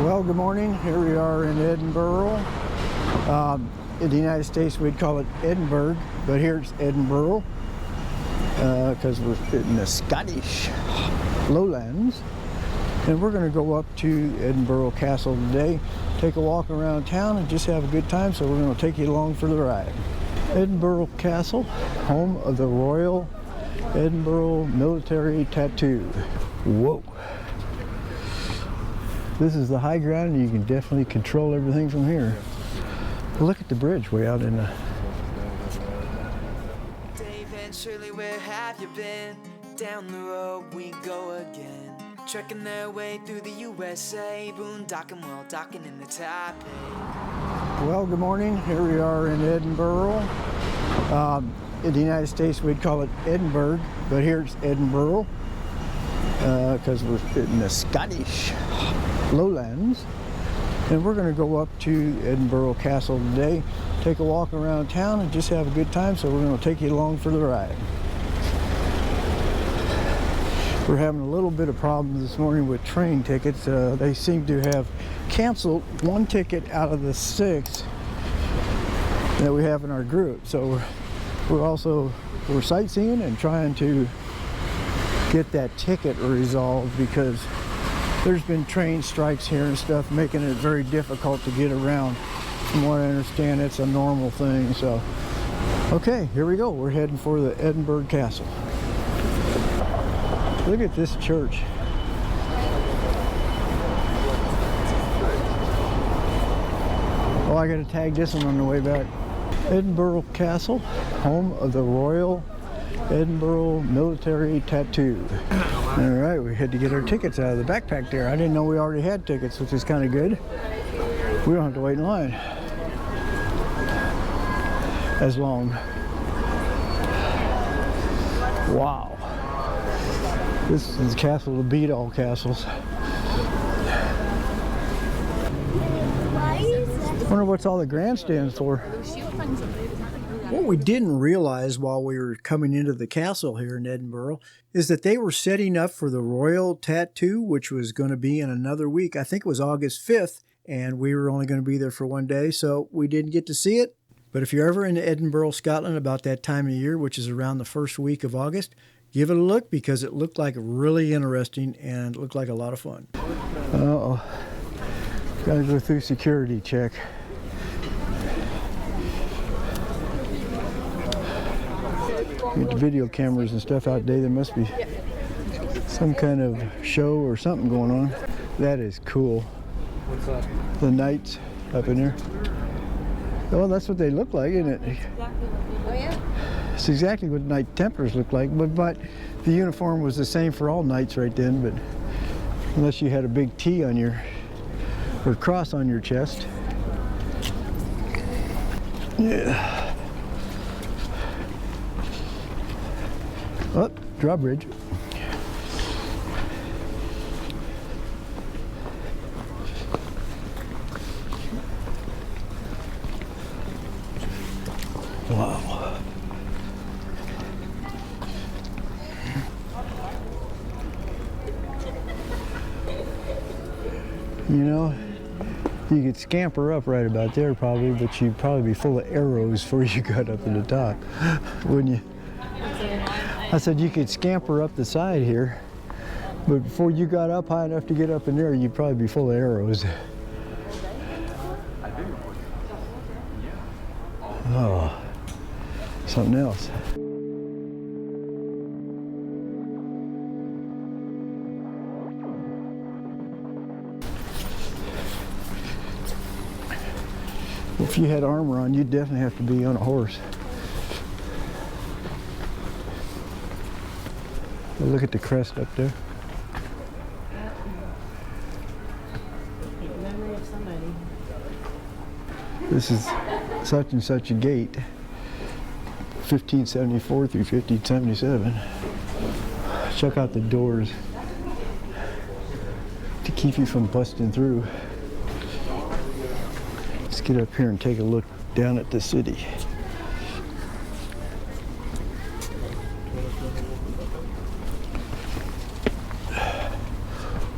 Well, good morning. Here we are in Edinburgh. In the United States, we'd call it Edinburgh, but here it's Edinburgh because we're in the Scottish lowlands. And we're going to go up to Edinburgh Castle today, take a walk around town, and just have a good time. So we're going to take you along for the ride. Edinburgh Castle, home of the Royal Edinburgh Military Tattoo. Whoa. This is the high ground, and you can definitely control everything from here. Look at the bridge way out in the... Dave and Shirley, where have you been? Down the road we go again. Trekking their way through the USA. Boondocking while docking in the top. Well, good morning. Here we are in Edinburgh. In the United States, we'd call it Edinburgh, but here it's Edinburgh because we're in the Scottish lowlands. And we're going to go up to Edinburgh Castle today, take a walk around town, and just have a good time. So we're going to take you along for the ride. We're having a little bit of problems this morning with train tickets. They seem to have canceled one ticket out of the 6 that we have in our group. So we're sightseeing and trying to get that ticket resolved because there's been train strikes here and stuff, making it very difficult to get around. From what I understand, it's a normal thing. So, okay, here we go. We're heading for the Edinburgh Castle. Look at this church. Oh, I gotta tag this one on the way back. Edinburgh Castle, home of the Royal Edinburgh Military Tattoo. All right, we had to get our tickets out of the backpack there. I didn't know we already had tickets, which is kind of good. We don't have to wait in line as long. Wow. This is the castle to beat all castles. I wonder what's all the grandstands for. What we didn't realize while we were coming into the castle here in Edinburgh is that they were setting up for the Royal Tattoo, which was going to be in another week. I think it was August 5th, and we were only going to be there for one day, so we didn't get to see it. But if you're ever in Edinburgh, Scotland, about that time of year, which is around the first week of August, give it a look because it looked like really interesting and looked like a lot of fun. Uh-oh. Gotta go through security check. Get the video cameras and stuff out today. There must be some kind of show or something going on. That is cool. What's that? The knights up in there. Oh, that's what they look like, isn't it? Oh yeah? It's exactly what Knight Templars look like, but the uniform was the same for all knights right then, but unless you had a big T on your, or cross on your chest. Yeah. Oh, drawbridge. Wow. You know, you could scamper up right about there probably, but you'd probably be full of arrows before you got up to the top, wouldn't you? I said you could scamper up the side here, but before you got up high enough to get up in there, you'd probably be full of arrows. Oh, something else. If you had armor on, you'd definitely have to be on a horse. Look at the crest up there. Memory of somebody. This is such and such a gate, 1574 through 1577. Check out the doors to keep you from busting through. Let's get up here and take a look down at the city.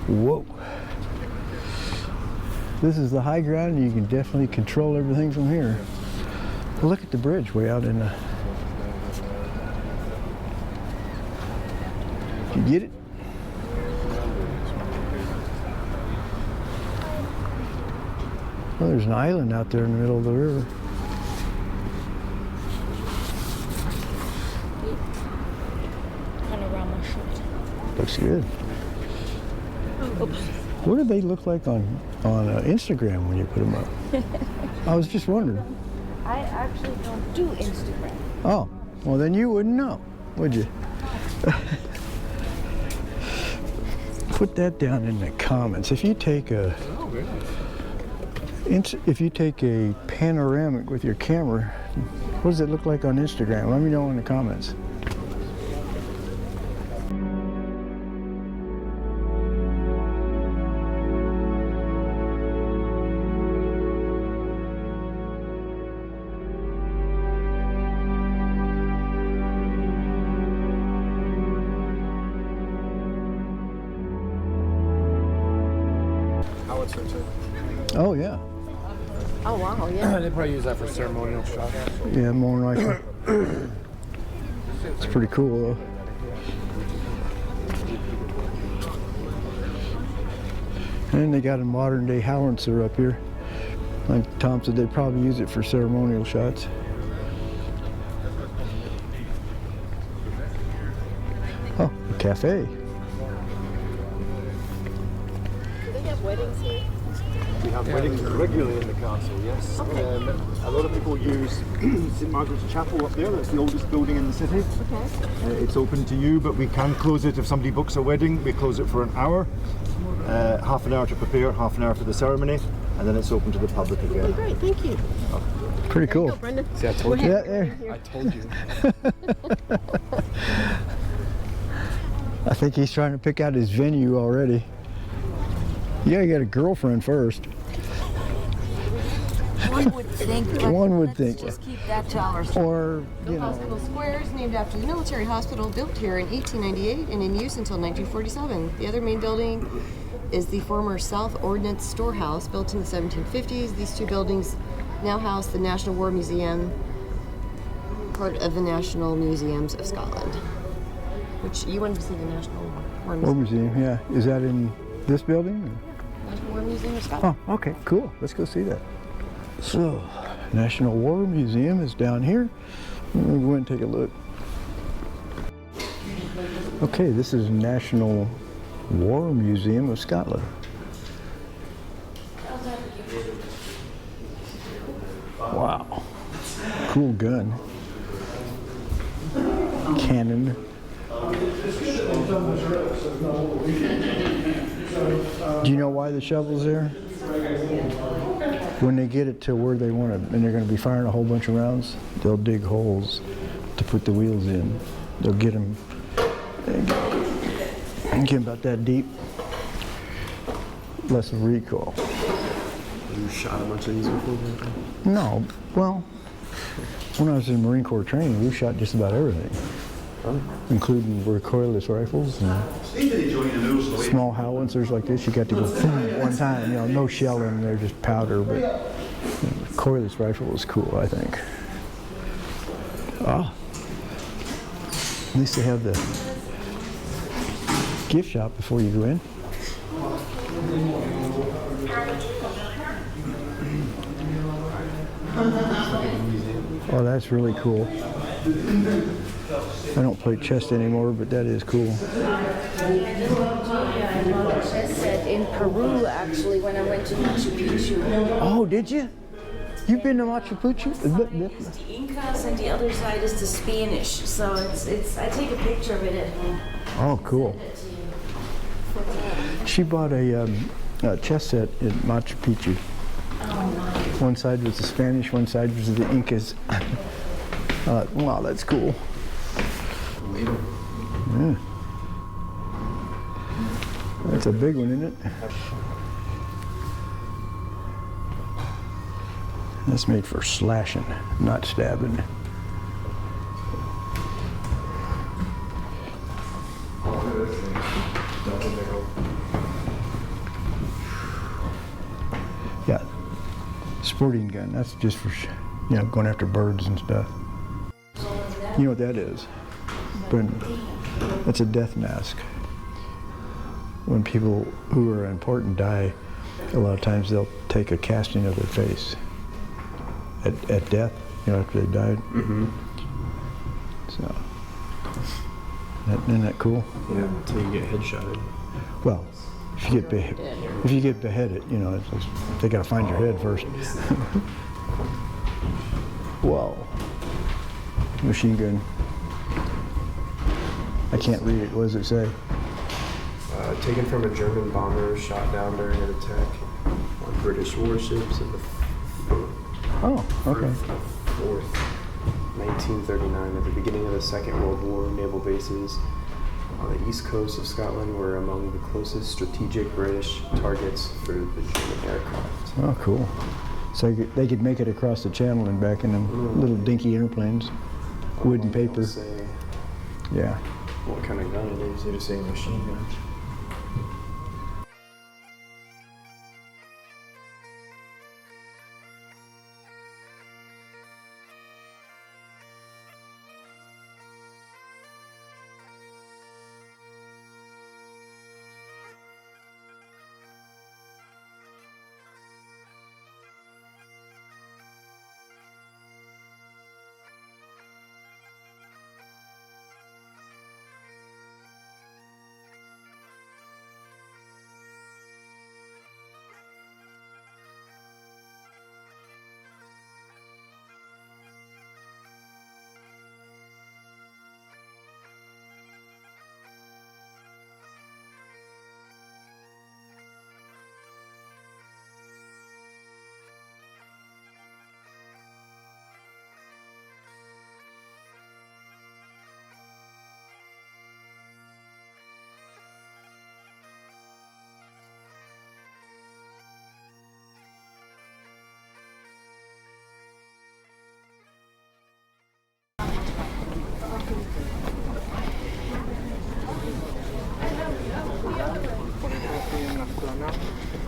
Whoa. This is the high ground, and you can definitely control everything from here. Look at the bridge way out in the... You get it? Well, there's an island out there in the middle of the river. Panorama shot. Looks good. Oops. What do they look like on Instagram when you put them up? I was just wondering. I actually don't do Instagram. Oh, well then you wouldn't know, would you? Put that down in the comments. If you take a panoramic with your camera, what does it look like on Instagram? Let me know in the comments. Oh yeah. Oh wow, yeah. They probably use that for ceremonial shots. Yeah, more than likely. It's pretty cool though. And they got a modern day howitzer up here. Like Tom said, they probably use it for ceremonial shots. Oh, a cafe. Do they have weddings here? We have weddings regularly in the castle, yes. Okay. A lot of people use St Margaret's Chapel up there. That's the oldest building in the city. Okay. It's open to you, but we can close it if somebody books a wedding. We close it for an hour, half an hour to prepare, half an hour for the ceremony, and then it's open to the public Oh, again. great, thank you. Pretty cool. Go, Brenda. See, I told Yeah, you. there. I told you. I think he's trying to pick out his venue already. You gotta get a girlfriend first. One would think. But One would let's think. Just keep that to ourselves. Or, you know, Hospital Square is named after the military hospital built here in 1898 and in use until 1947. The other main building is the former South Ordnance Storehouse, built in the 1750s. These two buildings now house the National War Museum, part of the National Museums of Scotland. Which, you wanted to see the National War War Museum? Museum, yeah. Is that in this building? National War Museum of Scotland. Oh, okay, cool. Let's go see that. So, National War Museum is down here. We'll go and take a look. Okay, this is National War Museum of Scotland. Wow. Cool gun. Cannon. Do you know why the shovel's there? When they get it to where they want it, and they're going to be firing a whole bunch of rounds, they'll dig holes to put the wheels in. They'll get them about that deep. Less of recoil. You shot a bunch of these before? No, well, when I was in Marine Corps training, we shot just about everything, including recoilless rifles and small howitzers like this. You got to go boom one time, you know, no shelling, they're just powder, but recoilless rifle was cool, I think. Ah, at least they have the gift shop before you go in. Oh, that's really cool. I don't play chess anymore, but that is cool. I bought a chess set in Peru, actually, when I went to Machu Picchu. Oh, did you? You've been to Machu Picchu? It's the Incas, and the other side is the Spanish. So it's. I take a picture of it at home. Oh, cool. She bought a chess set in Machu Picchu. One side was the Spanish, one side was the Incas. Wow, that's cool. Yeah. That's a big one, isn't it? That's made for slashing, not stabbing. Yeah, sporting gun. That's just for, going after birds and stuff. You know what that is? But that's a death mask. When people who are important die, a lot of times they'll take a casting of their face at death, after they died. Mm-hmm. So, isn't that cool? Yeah, until you get headshotted. Well, if you get beheaded, they got to find your head first. Wow. Machine gun. I can't read it. What does it say? Taken from a German bomber shot down during an attack on British warships in the Oh, okay. 4th, 1939. At the beginning of the Second World War, naval bases on the east coast of Scotland were among the closest strategic British targets for the German aircraft. Oh, cool. So they could make it across the channel and back in them little dinky airplanes, wood and paper. Don't say Yeah. what kind of gun it is, they just say machine gun.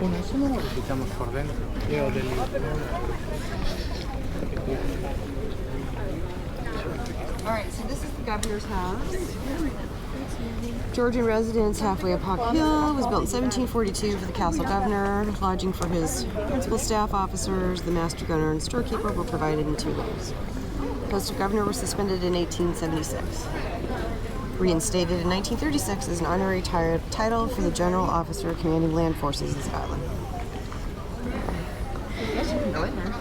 Eso no lo visitamos por dentro. Alright, so this is the governor's house. Georgian residence halfway up Hawk Hill. Was built in 1742 for the castle governor. Lodging for his principal staff officers, the master gunner, and storekeeper were provided in 2 rooms. Post of governor was suspended in 1876. Reinstated in 1936 as an honorary title for the general officer commanding land forces in Scotland. I guess you can go in there.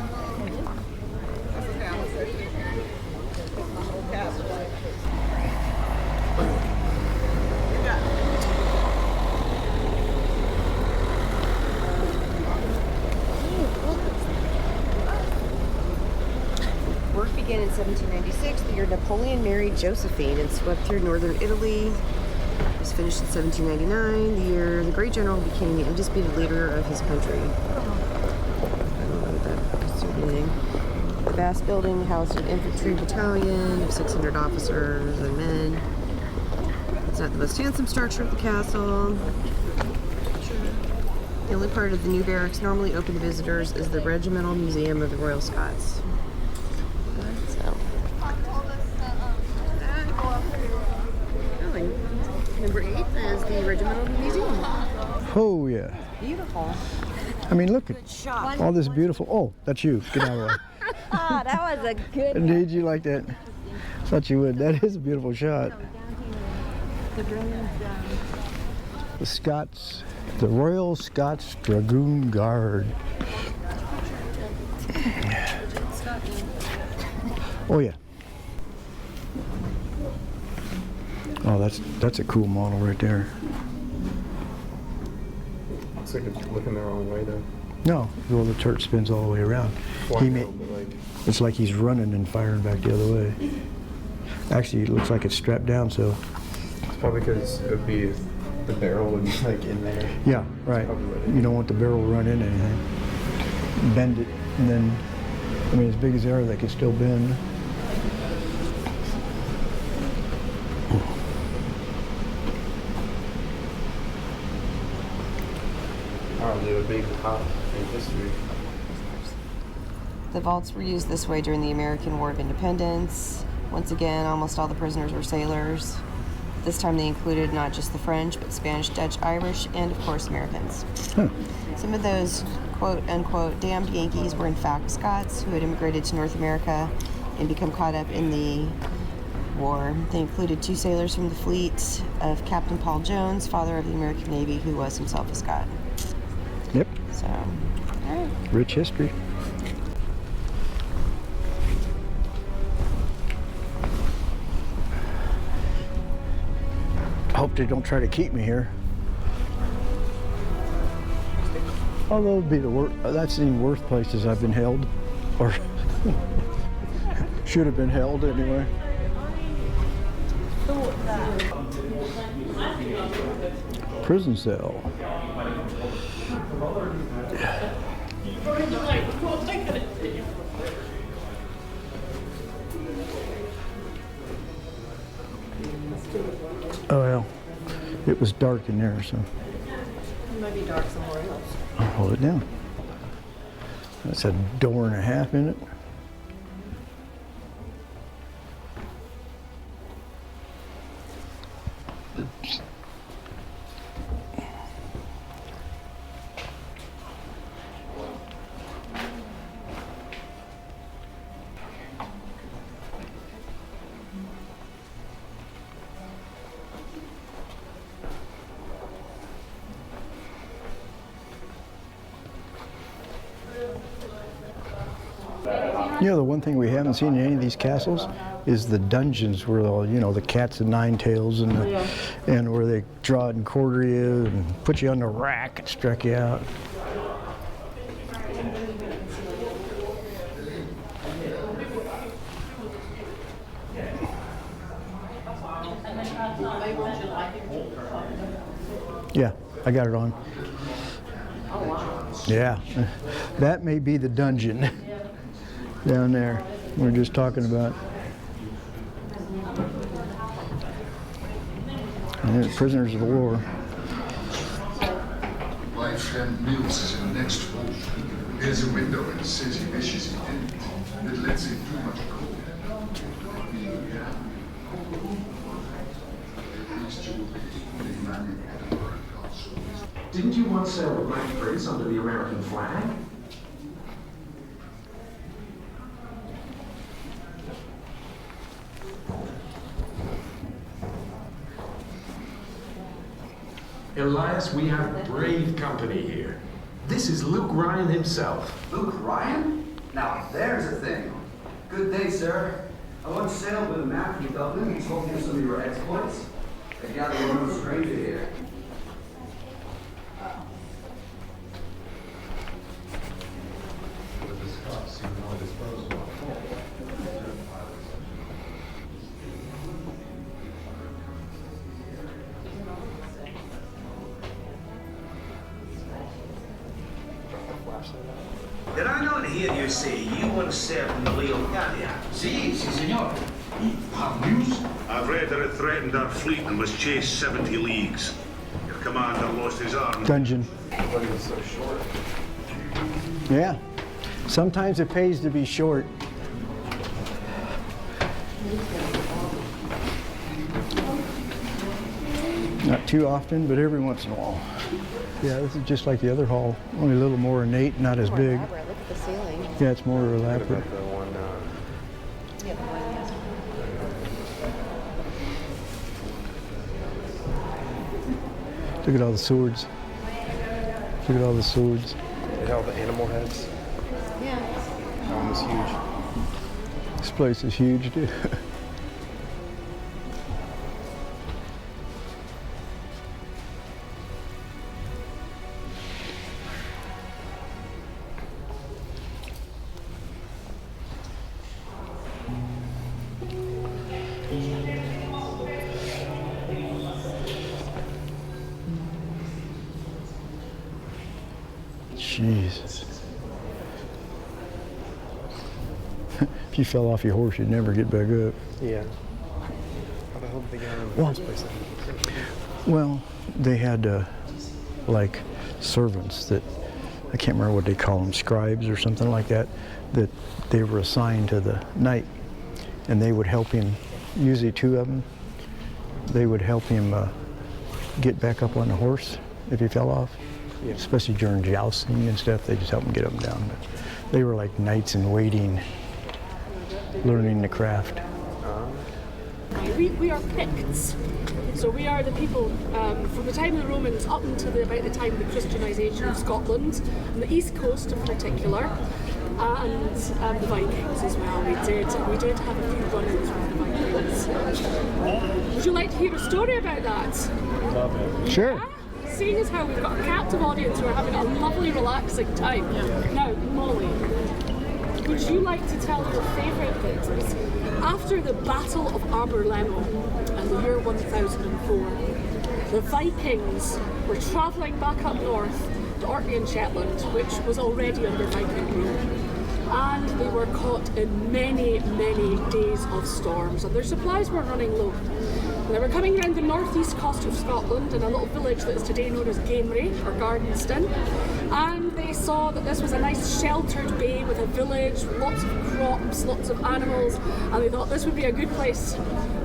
Work began in 1796, the year Napoleon married Josephine and swept through northern Italy. It was finished in 1799, the year the great general became the undisputed leader of his country. I don't know what that is meaning. The vast building housed an infantry battalion of 600 officers and men. It's not the most handsome structure of the castle. The only part of the new barracks normally open to visitors is the Regimental Museum of the Royal Scots. Number 8 is the Regimental Museum. Oh, yeah. Beautiful. I mean, look at all this beautiful. Oh, that's you. Get out of the way. Ah, that was a good one. Did you like that? Thought you would. That is a beautiful shot. The Scots, the Royal Scots Dragoon Guard. Oh yeah. Oh, that's a cool model right there. Looks like it's looking the wrong way though. No, well the turret spins all the way around. Well, I know, but like, It's like he's running and firing back the other way. Actually, it looks like it's strapped down, so. it's probably because it would be the barrel would be like in there. Yeah, right. You don't want the barrel to run into anything. Bend it, and then, I mean, as big as they are, they can still bend. Or do a big hop history. The vaults were used this way during the American War of Independence. Once again, almost all the prisoners were sailors. This time they included not just the French, but Spanish, Dutch, Irish, and of course Americans. Some of those quote-unquote damned Yankees were in fact Scots who had immigrated to North America and become caught up in the war. They included 2 sailors from the fleet of Captain Paul Jones, father of the American Navy, who was himself a Scot. Yep. So, all right. Rich history. I hope they don't try to keep me here. Although it'd be I've seen worse places I've been held, or should have been held anyway. Prison cell. Oh well, it was dark in there, so. It might be dark somewhere else. I'll hold it down. That's a door and a half in it. You know, the one thing we haven't seen in any of these castles is the dungeons where all, you know, the cats and nine tails and and where they draw it and quarter you and put you on the rack and stretch you out. Yeah, I got it on. Yeah, that may be the dungeon down there we're just talking about. And prisoners of war. My friend Mills is in the next room. There's a window and it says he wishes he didn't. It lets in too much cold. Didn't you once sail the Black Prince under the American flag? Elias, we have brave company here. This is Luke Ryan himself. Luke Ryan? Now, there's a thing. Good day, sir. I once sailed with a man from Dublin. He told me some of your exploits. I gather you're no stranger here. Did I not hear you say you once served in the Leocadia? Si, senor. Have news? I've read that it threatened our fleet and was chased 70 leagues. Your commander lost his arm. Dungeon. But it was so short. Yeah. Sometimes it pays to be short. Not too often, but every once in a while. Yeah, this is just like the other hall, only a little more ornate, not as big. Look at the ceiling. Yeah, it's more elaborate. The one, Look at all the swords. Look at all the swords. they had all the animal heads. Yeah. That one was huge. This place is huge, dude. Jeez. If you fell off your horse, you'd never get back up. Yeah. How the hell did they get out in the first place? Well, they had like servants that, I can't remember what they call them, scribes or something like that, that they were assigned to the night, and they would help him, usually 2 of them, they would help him get back up on the horse if he fell off, especially during jousting and stuff. They just help him get up and down. But they were like knights in waiting, learning the craft. We are Picts, so we are the people from the time of the Romans up until about the time of the Christianisation of Scotland, on the east coast in particular, and the Vikings as well. We did have a few run-ins with the Vikings. Would you like to hear a story about that? Sure. Yeah? Seeing as how we've got a captive audience who are having a lovely, relaxing time. Now, Molly, would you like to tell your favourite bit? After the Battle of Aberlemel in the year 1004, the Vikings were travelling back up north to Orkney and Shetland, which was already under Viking rule, and they were caught in many, many days of storms, and their supplies were running low. And they were coming around the northeast coast of Scotland in a little village that is today known as Gamery or Gardenston, and they saw that this was a nice sheltered bay with a village, lots of crops, lots of animals, and they thought this would be a good place.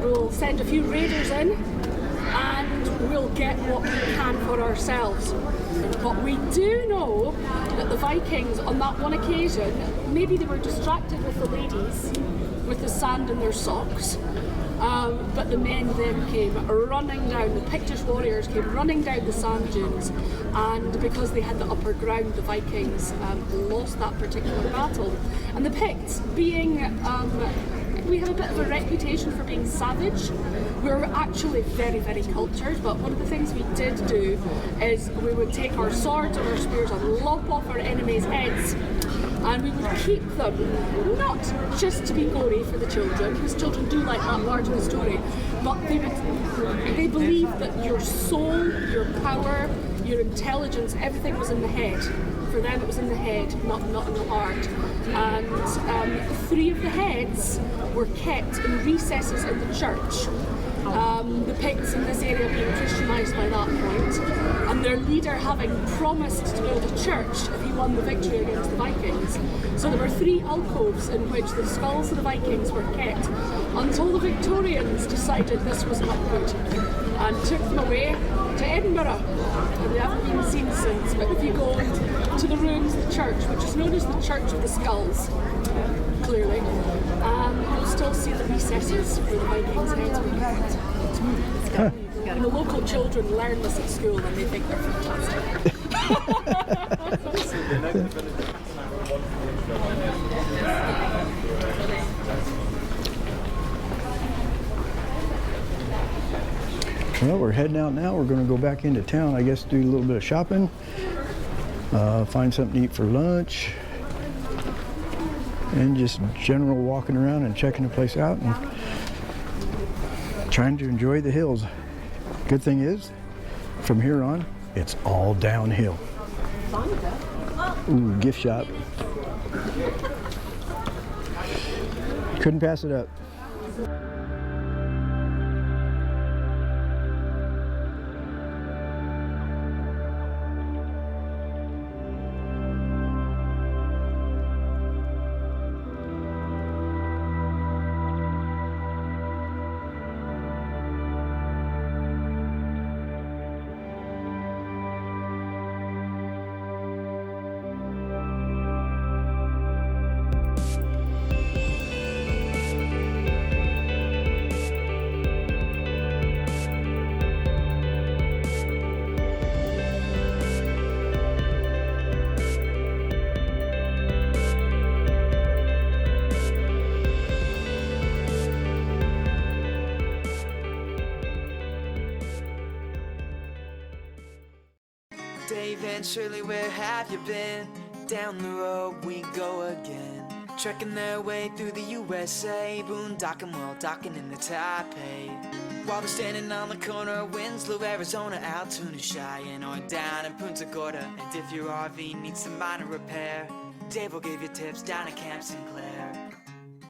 We'll send a few raiders in and we'll get what we can for ourselves. But we do know that the Vikings on that one occasion, maybe they were distracted with the ladies with the sand in their socks, but the men then came running down, the Pictish warriors came running down the sand dunes, and because they had the upper ground, the Vikings lost that particular battle. And the Picts, being, we have a bit of a reputation for being savage. We're actually very, very cultured, but one of the things we did do is we would take our swords and our spears and lop off our enemies' heads, and we would keep them, not just to be gory for the children, because children do like that part of the story, but they believed that your soul, your power, your intelligence, everything was in the head. For them it was in the head, not in the heart. And 3 of the heads were kept in recesses in the church. The Picts in this area being Christianised by that point, and their leader having promised to build a church if he won the victory against the Vikings. So there were 3 alcoves in which the skulls of the Vikings were kept until the Victorians decided this was not good and took them away to Edinburgh, and they haven't been seen since. But if you go to the ruins of the church, which is known as the Church of the Skulls, clearly, you'll still see the recesses where the Vikings' heads were kept. And the local children learn this at school and they think they're fantastic. Well, we're heading out now. We're going to go back into town, I guess, do a little bit of shopping, find something to eat for lunch, and just general walking around and checking the place out and trying to enjoy the hills. Good thing is, from here on, it's all downhill. Ooh, gift shop. Couldn't pass it up. Dave and Shirley, where have you been? Down the road we go again. Trekking their way through the USA, boondocking while docking in the Taipei. While they're standing on the corner, Winslow, Arizona, Altoona, Cheyenne, or down in Punta Gorda. And if your RV needs some minor repair, Dave will give you tips down at Camp Sinclair.